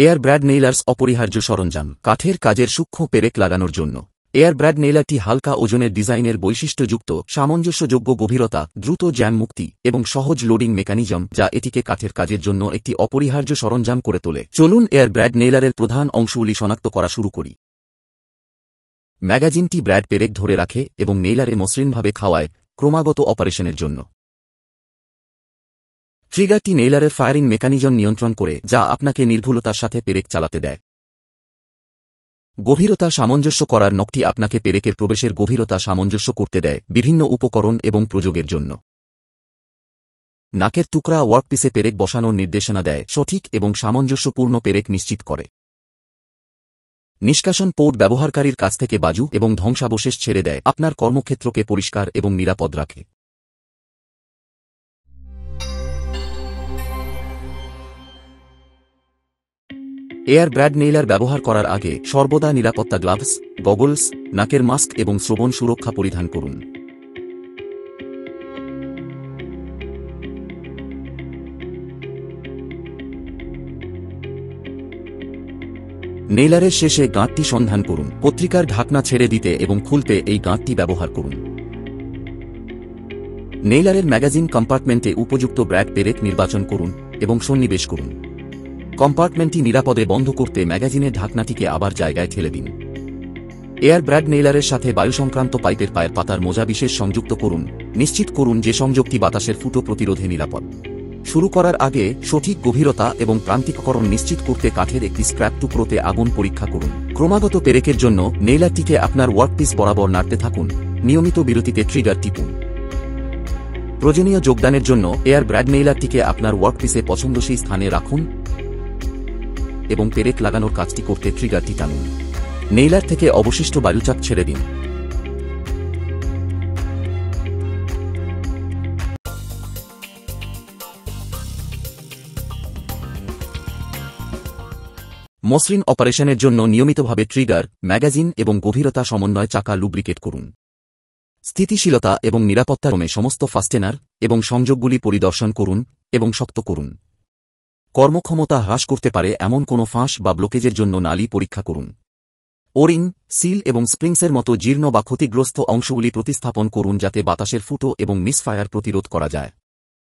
Air Brad নেইলার্স অপরিহার্য সরঞ্জাম কাঠের কাজের সূক্ষ্ম পেরেক লাগানোর জন্য। এয়ার ব্র্যাড নেইলারটি হালকা ওজনের ডিজাইনের বৈশিষ্ট্যযুক্ত, সামঞ্জস্যযোগ্য গভীরতা, দ্রুত জ্যাম মুক্তি এবং সহজ লোডিং মেকানিজম, যা এটিকে কাঠের কাজের জন্য একটি অপরিহার্য সরঞ্জাম করে তোলে। চলুন এয়ার ব্র্যাড নেইলারের প্রধান অংশগুলি শনাক্ত করা শুরু করি। ম্যাগাজিনটি ব্র্যাড পেরেক ধরে রাখে এবং নেইলারে মসৃণভাবে খাওয়ায় ক্রমাগত অপারেশনের জন্য। ট্রিগারটি নেইলারের ফায়ারিং মেকানিজম নিয়ন্ত্রণ করে, যা আপনাকে নির্ভুলতার সাথে পেরেক চালাতে দেয়। গভীরতা সামঞ্জস্য করার নখটি আপনাকে পেরেকের প্রবেশের গভীরতা সামঞ্জস্য করতে দেয় বিভিন্ন উপকরণ এবং প্রযোগের জন্য। নাকের টুকরা ওয়ার্কপিসে পেরেক বসানোর নির্দেশনা দেয়, সঠিক এবং সামঞ্জস্যপূর্ণ পেরেক নিশ্চিত করে। নিষ্কাশন পোর্ট ব্যবহারকারীর কাছ থেকে বাজু এবং ধ্বংসাবশেষ ছেড়ে দেয়, আপনার কর্মক্ষেত্রকে পরিষ্কার এবং নিরাপদ রাখে। এয়ার ব্র্যাড নেইলার ব্যবহার করার আগে সর্বদা নিরাপত্তা গ্লাভস, গগলস, নাকের মাস্ক এবং শ্রবণ সুরক্ষা পরিধান করুন। নেইলারের শেষে গাঁটটি সন্ধান করুন। পত্রিকার ঢাকনা ছেড়ে দিতে এবং খুলতে এই গাঁটটি ব্যবহার করুন। নেইলারের ম্যাগাজিন কম্পার্টমেন্টে উপযুক্ত ব্র্যাড পেরেক নির্বাচন করুন এবং সন্নিবেশ করুন। কম্পার্টমেন্টটি নিরাপদে বন্ধ করতে ম্যাগাজিনের ঢাকনাটিকে আবার জায়গায় ঠেলে দিন। এয়ার ব্র্যাড নেইলারের সাথে বায়ু সংক্রান্ত পাইপের পায়ের পাতার মোজা বিশেষ সংযুক্ত করুন। নিশ্চিত করুন যে সংযোগটি বাতাসের ফুটো প্রতিরোধে নিরাপদ। শুরু করার আগে সঠিক গভীরতা এবং প্রান্তিককরণ নিশ্চিত করতে কাঠের একটি স্ক্র্যাপ টুকরোতে আগুন পরীক্ষা করুন। ক্রমাগত পেরেকের জন্য নেইলারটিকে আপনার ওয়ার্কপিস বরাবর নাড়তে থাকুন। নিয়মিত বিরতিতে ট্রিগার টিপুন। প্রয়োজনীয় যোগদানের জন্য এয়ার ব্র্যাড নেইলারটিকে আপনার ওয়ার্কপিসে পছন্দসই স্থানে রাখুন এবং পেরেক লাগানোর কাজটি করতে ট্রিগারটি টানুন। নেইলার থেকে অবশিষ্ট বায়ুচাপ ছেড়ে দিন। মসৃণ অপারেশনের জন্য নিয়মিতভাবে ট্রিগার, ম্যাগাজিন এবং গভীরতা সমন্বয় চাকা লুব্রিকেট করুন। স্থিতিশীলতা এবং নিরাপত্তার ক্রমে সমস্ত ফাস্টেনার এবং সংযোগগুলি পরিদর্শন করুন এবং শক্ত করুন। কর্মক্ষমতা হ্রাস করতে পারে এমন কোনো ফাঁস বা ব্লকেজের জন্য নালী পরীক্ষা করুন। ওরিং, সিল এবং স্প্রিংসের মতো জীর্ণ বা ক্ষতিগ্রস্ত অংশগুলি প্রতিস্থাপন করুন যাতে বাতাসের ফুটো এবং মিসফায়ার প্রতিরোধ করা যায়।